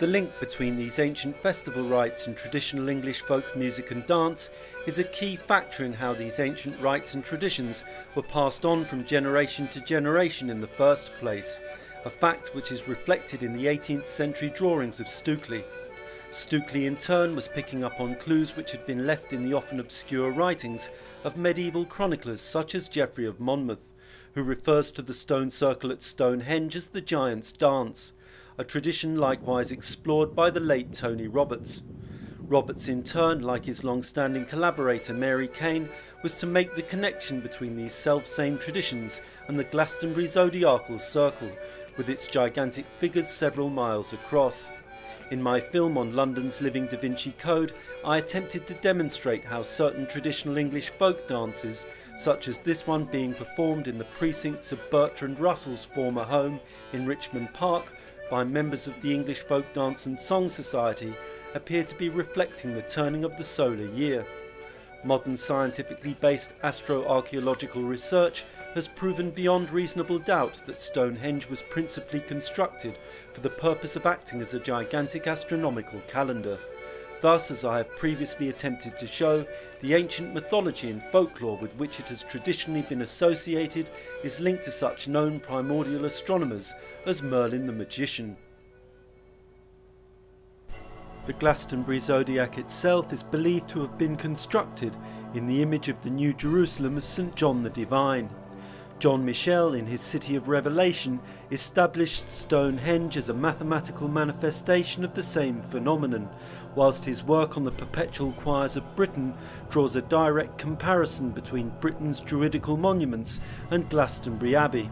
The link between these ancient festival rites and traditional English folk music and dance is a key factor in how these ancient rites and traditions were passed on from generation to generation in the first place, a fact which is reflected in the 18th century drawings of Stukely. Stukely in turn was picking up on clues which had been left in the often obscure writings of medieval chroniclers such as Geoffrey of Monmouth, who refers to the stone circle at Stonehenge as the Giant's Dance, a tradition likewise explored by the late Tony Roberts. Roberts in turn, like his long-standing collaborator Mary Cain, was to make the connection between these self-same traditions and the Glastonbury zodiacal circle, with its gigantic figures several miles across. In my film on London's Living Da Vinci Code, I attempted to demonstrate how certain traditional English folk dances, such as this one being performed in the precincts of Bertrand Russell's former home in Richmond Park by members of the English Folk Dance and Song Society, appear to be reflecting the turning of the solar year. Modern scientifically based astroarchaeological research has proven beyond reasonable doubt that Stonehenge was principally constructed for the purpose of acting as a gigantic astronomical calendar. Thus, as I have previously attempted to show, the ancient mythology and folklore with which it has traditionally been associated is linked to such known primordial astronomers as Merlin the Magician. The Glastonbury zodiac itself is believed to have been constructed in the image of the New Jerusalem of St. John the Divine. John Michel, in his City of Revelation, established Stonehenge as a mathematical manifestation of the same phenomenon, whilst his work on the perpetual choirs of Britain draws a direct comparison between Britain's druidical monuments and Glastonbury Abbey.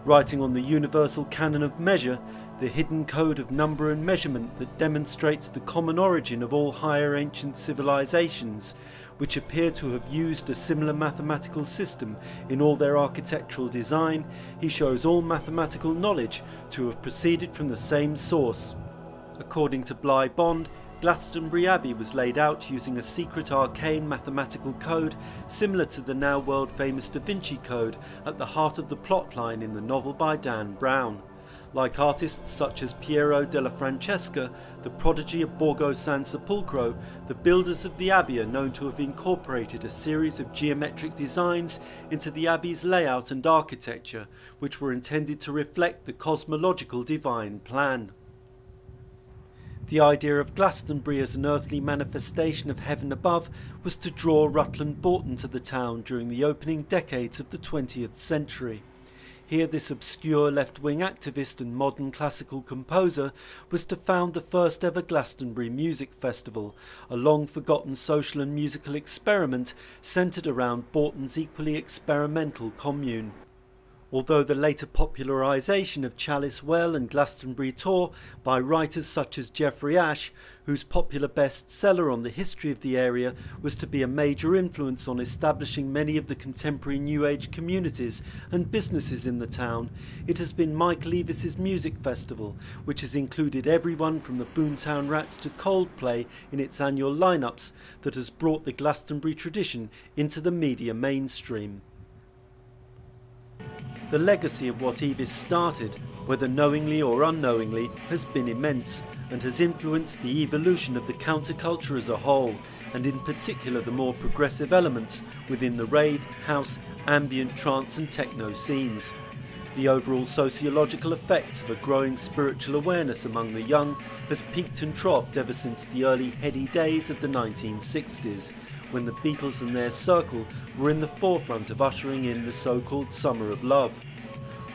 Writing on the universal canon of measure, the hidden code of number and measurement that demonstrates the common origin of all higher ancient civilizations, which appear to have used a similar mathematical system in all their architectural design, he shows all mathematical knowledge to have proceeded from the same source. According to Bly Bond, Glastonbury Abbey was laid out using a secret arcane mathematical code similar to the now world-famous Da Vinci Code at the heart of the plotline in the novel by Dan Brown. Like artists such as Piero della Francesca, the prodigy of Borgo San Sepolcro, the builders of the abbey are known to have incorporated a series of geometric designs into the abbey's layout and architecture, which were intended to reflect the cosmological divine plan. The idea of Glastonbury as an earthly manifestation of heaven above was to draw Rutland Broughton to the town during the opening decades of the 20th century. Here this obscure left-wing activist and modern classical composer was to found the first ever Glastonbury Music Festival, a long-forgotten social and musical experiment centred around Broughton's equally experimental commune. Although the later popularisation of Chalice Well and Glastonbury Tor by writers such as Geoffrey Ashe, whose popular bestseller on the history of the area was to be a major influence on establishing many of the contemporary New Age communities and businesses in the town, it has been Mike Levis's music festival, which has included everyone from the Boomtown Rats to Coldplay in its annual lineups, that has brought the Glastonbury tradition into the media mainstream. The legacy of what Evis started, whether knowingly or unknowingly, has been immense and has influenced the evolution of the counterculture as a whole, and in particular the more progressive elements within the rave, house, ambient, trance and techno scenes. The overall sociological effects of a growing spiritual awareness among the young has peaked and troughed ever since the early heady days of the 1960s, when the Beatles and their circle were in the forefront of ushering in the so-called Summer of Love.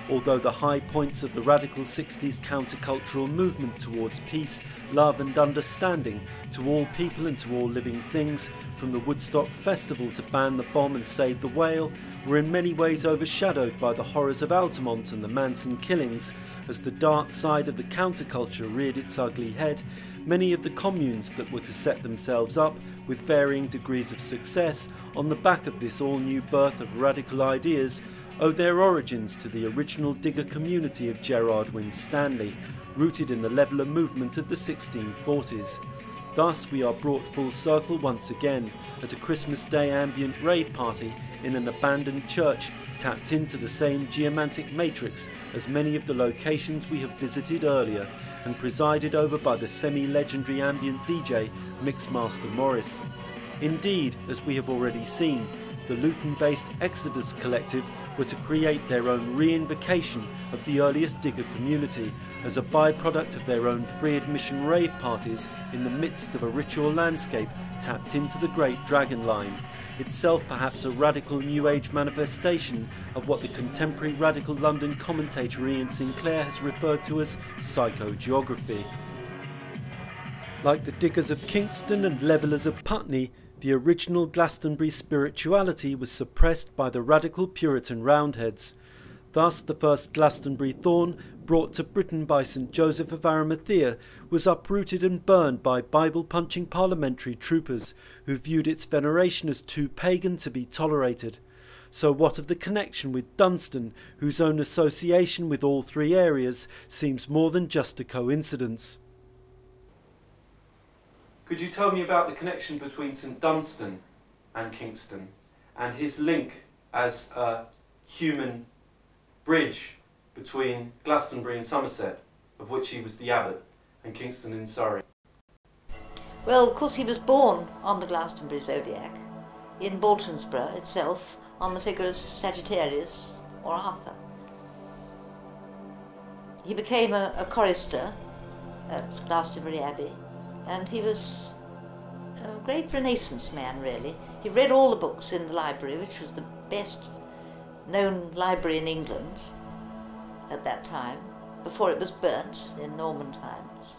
Although the high points of the radical 60s countercultural movement towards peace, love and understanding to all people and to all living things, from the Woodstock Festival to Ban the Bomb and Save the Whale, were in many ways overshadowed by the horrors of Altamont and the Manson killings. As the dark side of the counterculture reared its ugly head, many of the communes that were to set themselves up, with varying degrees of success, on the back of this all-new birth of radical ideas, owe their origins to the original digger community of Gerard Winstanley, rooted in the leveller movement of the 1640s. Thus we are brought full circle once again at a Christmas Day ambient rave party in an abandoned church tapped into the same geomantic matrix as many of the locations we have visited earlier, and presided over by the semi-legendary ambient DJ Mixmaster Morris. Indeed, as we have already seen, the Luton-based Exodus Collective were to create their own re-invocation of the earliest digger community as a byproduct of their own free admission rave parties in the midst of a ritual landscape tapped into the Great Dragon Line, itself perhaps a radical New Age manifestation of what the contemporary radical London commentator Ian Sinclair has referred to as psychogeography. Like the diggers of Kingston and levellers of Putney, the original Glastonbury spirituality was suppressed by the radical Puritan Roundheads. Thus the first Glastonbury thorn, brought to Britain by St Joseph of Arimathea, was uprooted and burned by Bible-punching parliamentary troopers, who viewed its veneration as too pagan to be tolerated. So what of the connection with Dunstan, whose own association with all three areas seems more than just a coincidence? Could you tell me about the connection between St Dunstan and Kingston, and his link as a human bridge between Glastonbury and Somerset, of which he was the abbot, and Kingston in Surrey? Well, of course he was born on the Glastonbury zodiac, in Baltonsborough itself, on the figure of Sagittarius or Arthur. He became a chorister at Glastonbury Abbey, and he was a great Renaissance man, really. He read all the books in the library, which was the best known library in England at that time, before it was burnt in Norman times.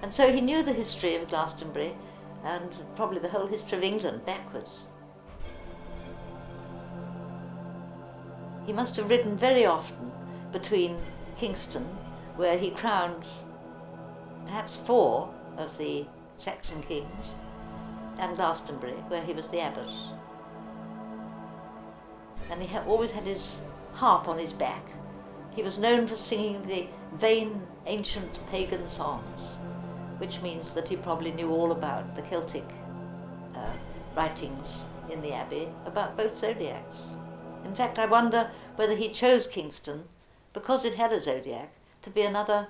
And so he knew the history of Glastonbury and probably the whole history of England backwards. He must have ridden very often between Kingston, where he crowned perhaps 4 of the Saxon kings, and Glastonbury, where he was the abbot. And he always had his harp on his back. He was known for singing the vain ancient pagan songs, which means that he probably knew all about the Celtic writings in the abbey about both zodiacs. In fact, I wonder whether he chose Kingston, because it had a zodiac, to be another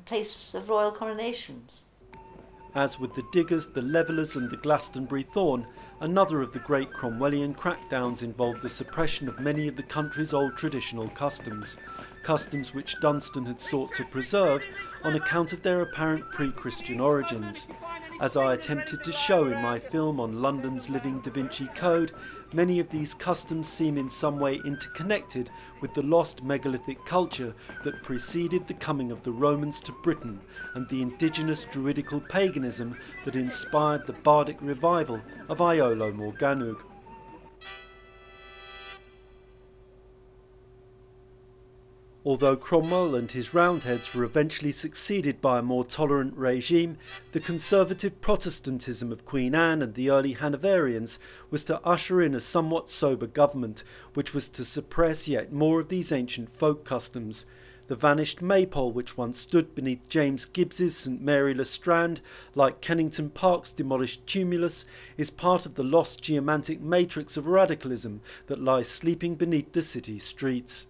place of royal coronations. As with the diggers, the levellers and the Glastonbury thorn, another of the great Cromwellian crackdowns involved the suppression of many of the country's old traditional customs, customs which Dunstan had sought to preserve on account of their apparent pre-Christian origins. As I attempted to show in my film on London's living Da Vinci Code, many of these customs seem in some way interconnected with the lost megalithic culture that preceded the coming of the Romans to Britain and the indigenous druidical paganism that inspired the bardic revival of Iolo Morganwg. Although Cromwell and his Roundheads were eventually succeeded by a more tolerant regime, the conservative Protestantism of Queen Anne and the early Hanoverians was to usher in a somewhat sober government, which was to suppress yet more of these ancient folk customs. The vanished maypole which once stood beneath James Gibbs's St Mary le Strand, like Kennington Park's demolished tumulus, is part of the lost geomantic matrix of radicalism that lies sleeping beneath the city streets.